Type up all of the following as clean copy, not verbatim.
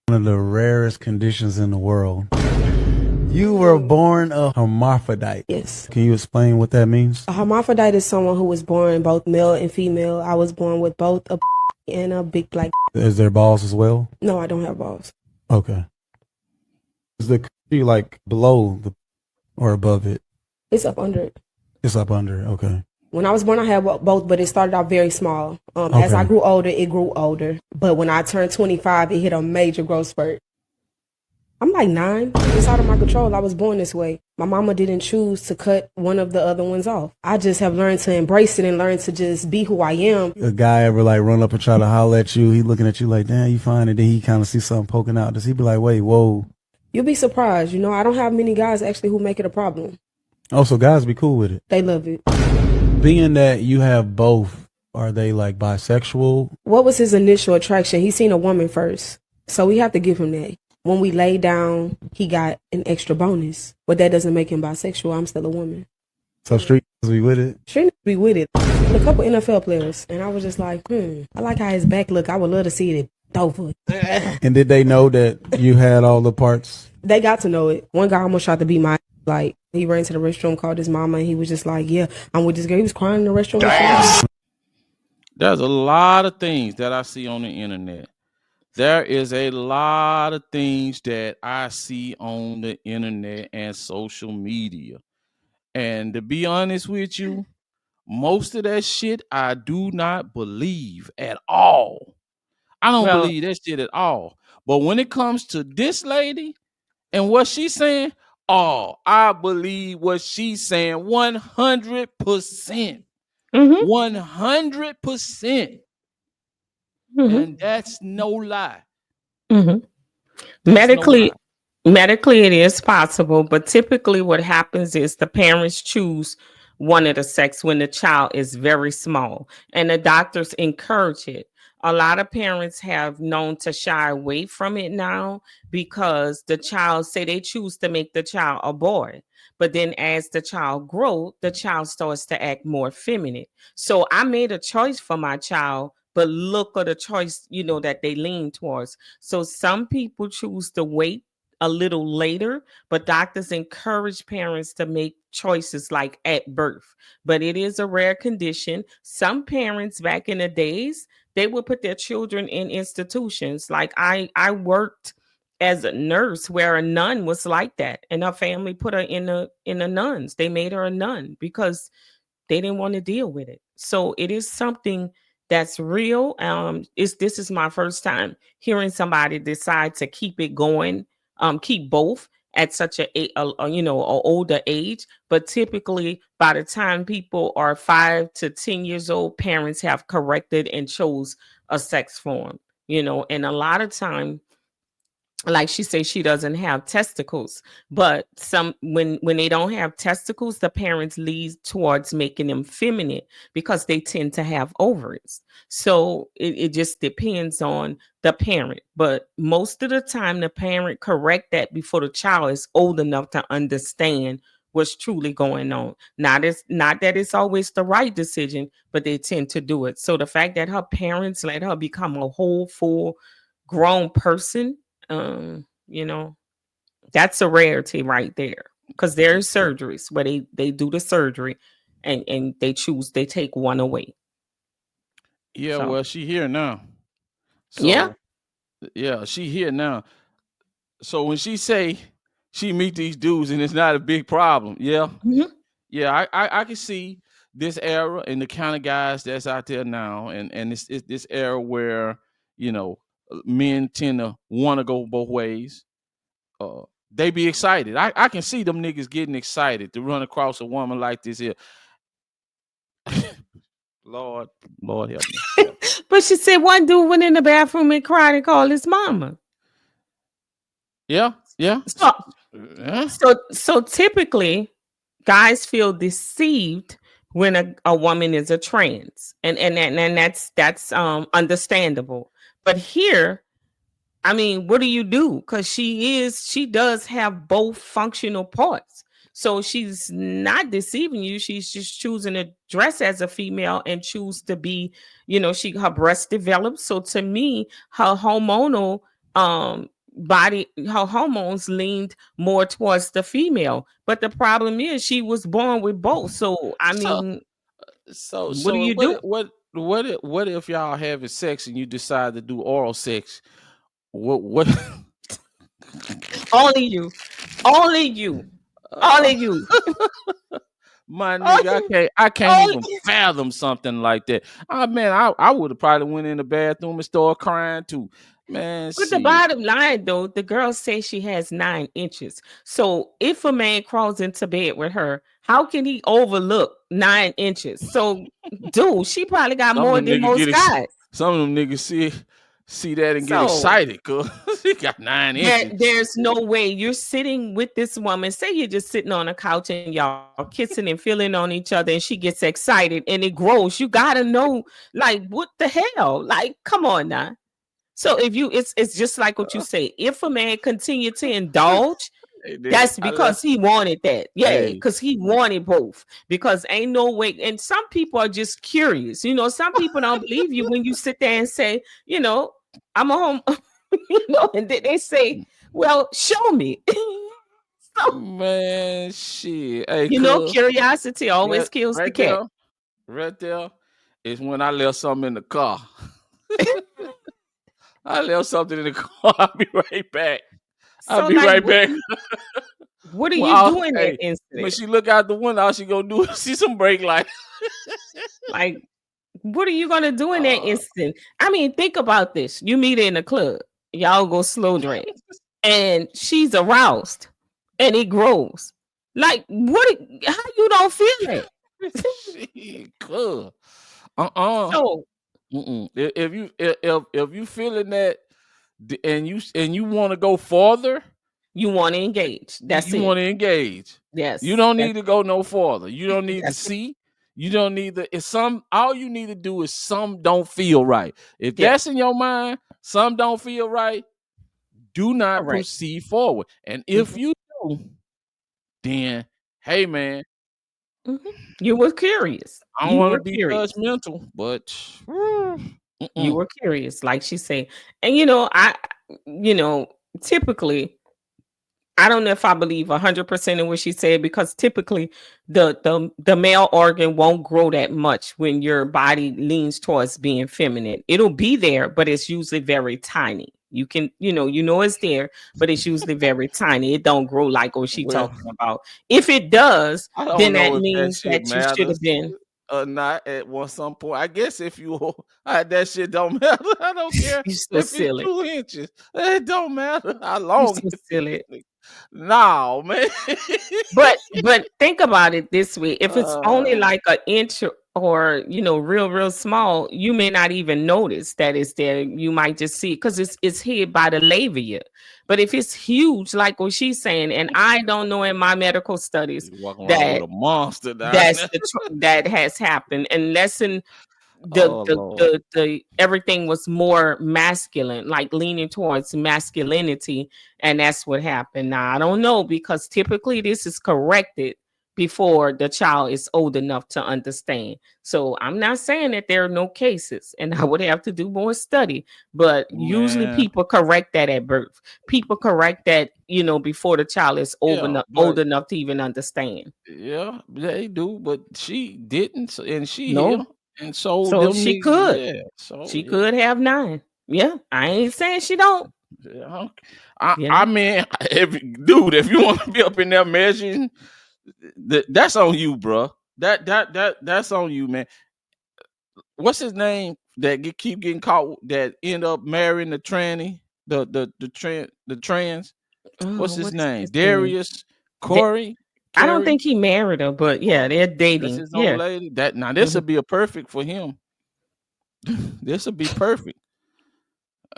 One of the rarest conditions in the world. You were born a hermaphrodite. Yes. Can you explain what that means? A hermaphrodite is someone who was born both male and female. I was born with both a and a big black. Is there balls as well? No, I don't have balls. Okay. Is the coochie like below the or above it? It's up under it. It's up under it. Okay. When I was born, I had both, but it started off very small. As I grew older, it grew older. But when I turned 25, it hit a major growth spurt. I'm like 9. It's out of my control. I was born this way. My mama didn't choose to cut one of the other ones off. I just have learned to embrace it and learn to just be who I am. A guy ever like run up and try to holler at you? He looking at you like, damn, you fine. And then he kind of see something poking out. Does he be like, wait, whoa? You'll be surprised. You know, I don't have many guys actually who make it a problem. Oh, so guys be cool with it. They love it. Being that you have both, are they like bisexual? What was his initial attraction? He seen a woman first. So we have to give him that. When we lay down, he got an extra bonus. But that doesn't make him bisexual. I'm still a woman. So street be with it? Street be with it. A couple NFL players. And I was just like, I like how his back look. I would love to see it over. And did they know that you had all the parts? They got to know it. One guy almost tried to beat my like he ran to the restroom, called his mama, and he was just like, yeah, I'm with this girl. He was crying in the restroom. There's a lot of things that I see on the internet. There is a lot of things that I see on the internet and social media. And to be honest with you, most of that shit I do not believe at all. I don't believe that shit at all. But when it comes to this lady and what she's saying, oh, I believe what she's saying 100%. 100%. And that's no lie. Medically, it is possible, but typically what happens is the parents choose one of the sex when the child is very small, and the doctors encourage it. A lot of parents have known to shy away from it now because the child, say they choose to make the child a boy, but then as the child grows, the child starts to act more feminine. So I made a choice for my child, but look at the choice, that they lean towards. So some people choose to wait a little later, but doctors encourage parents to make choices like at birth. But it is a rare condition. Some parents back in the days, they would put their children in institutions. Like I worked as a nurse where a nun was like that, and her family put her in a nuns. They made her a nun because they didn't want to deal with it. So it is something that's real. This is my first time hearing somebody decide to keep it going, keep both at such a older age. But typically, by the time people are 5 to 10 years old, parents have corrected and chose a sex form. And a lot of time, like she says, she doesn't have testicles, but when they don't have testicles, the parents lead towards making them feminine because they tend to have ovaries. So it just depends on the parent, but most of the time the parent correct that before the child is old enough to understand what's truly going on. Not that it's always the right decision, but they tend to do it. So the fact that her parents let her become a whole full grown person, that's a rarity right there, because there's surgeries where they do the surgery and they take one away. Yeah, so. Well, she here now. So, yeah, she here now. So when she say she meet these dudes and it's not a big problem, yeah, I can see this era and the kind of guys that's out there now, and it's this era where men tend to want to go both ways. They be excited. I can see them niggas getting excited to run across a woman like this here. Lord help me. But she said one dude went in the bathroom and cried and called his mama. Yeah. So typically, guys feel deceived when a woman is a trans, and that's understandable. But here, I mean, what do you do? Because she does have both functional parts. So she's not deceiving you. She's just choosing to dress as a female and choose to be, her breast develops. So to me, her hormonal body, her hormones leaned more towards the female. But the problem is she was born with both. So I So mean, what do so you do? what if y'all having sex and you decide to do oral sex? What Only you, only you, only you, my nigga, only, I can't only. even fathom something like that. I would have probably went in the bathroom and started crying too. Man, But the shit. bottom line, though, the girl says she has 9 inches. So if a man crawls into bed with her, how can he overlook 9 inches? So, dude, she probably got Some of more them than niggas most guys. some of them niggas see that and get So excited, cause he got 9 inches. there's no way you're sitting with this woman. Say you're just sitting on a couch and y'all kissing and feeling on each other, and she gets excited and it grows. You gotta know, like, what the hell? Like, come on now. So if you, it's just like what you say. If a man continue to indulge, Hey, nigga, that's I left. because he wanted that. Yeah, Hey, because he wanted both. Because ain't no way. And some people are just curious. Some people don't believe you when you sit there and say, I'm a home, and then they say, well, show me. So, man, shit. Hey, cuz, curiosity always right, kills the right cat. there, right there is when I left something in the car. I left something in the car. I'll be right back. I'll So, be like, right back. what are Well, you doing that hey, when incident? she look out the window, all she gonna do is see some brake light. Like, what are you gonna do in that Uh, instant? I mean, think about this. You meet her in the club, y'all go slow drag, and she's aroused, and it grows. Like, how you don't feel it? shit, cuz. Uh-uh. So Mm-mm. If you feeling that and you want to go farther, you want to engage. That's you it. want to engage. You Yes, don't need to go no farther. You don't need to that's it. see. You don't need to. It's some. All you need to do is some don't feel right. If Yeah, that's in your mind, some don't feel right. Do not correct. proceed forward. And if Mhm, you do, then hey man, mhm. You were curious. I don't You want to were be curious. judgmental, but You mm-mm. were curious, like she said. And you know, typically I don't know if I believe 100% in what she said, because typically the male organ won't grow that much when your body leans towards being feminine. It'll be there, but it's usually very tiny. You can, it's there, but it's usually very tiny. It don't grow like what she Well, talking about. If it does, I don't then that know if that means shit that you should matters have been. or not at some point. I guess if you that shit don't matter. I don't care You so if it's silly. 2 inches. It don't matter how You long so it silly. is. No, man. But think about it this way. If it's only uh, like an inch or real, real small, you may not even notice that it's there. You might just see it because it's hid by the labia. But if it's huge, like what she's saying, and I don't know in my medical studies you walking around with that a monster down there. that has happened unless in Oh Lord. the everything was more masculine, like leaning towards masculinity, and that's what happened. Now I don't know, because typically this is corrected before the child is old enough to understand. So I'm not saying that there are no cases, and I would have to do more study, but usually Man. people correct that at birth. People correct that, before the child is Yeah, old but enough to even understand. yeah, they do, but she didn't, and she here. No. And so So them she niggas, could. yeah. So She yeah. could have 9. Yeah, I ain't saying she don't, Yeah, you I know? mean, if you want to be up in there measuring, that's on you, bro. That's on you, man. What's his name that keep getting caught that end up marrying the tranny, the trans? Oh, What's his what is name? his name? Darius Da Corey I don't Carey. think he married her, but yeah, they're That's dating. his old Yeah. lady. That now this Mhm. would be a perfect for him. This would be perfect.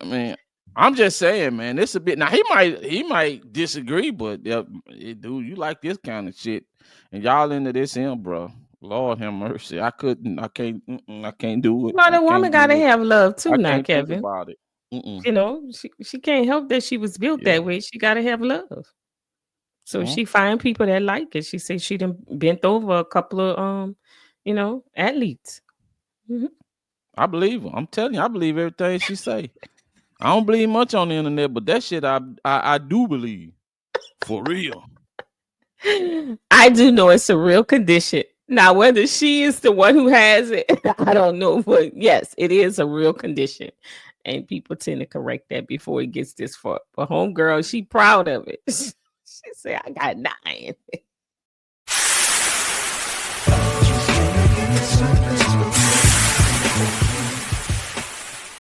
I mean, I'm just saying, man. This a bit now. He might disagree, but dude, you like this kind of shit, and y'all into this him, bro. Lord have mercy. I couldn't. I can't. I can't do it. Well, I the woman can't gotta do it. have love I too now, can't think Kevin. about it. Mm-mm. She can't help that she was built Yeah. that way. She gotta have love. So Well, she find people that like it. She said she done bent over a couple of athletes. Mhm. I believe her. I'm telling you, I believe everything she say. I don't believe much on the internet, but that shit I do believe. For real. I do know it's a real condition. Now, whether she is the one who has it, I don't know. But yes, it is a real condition. And people tend to correct that before it gets this far. But homegirl, she proud of it. She said, I got 9.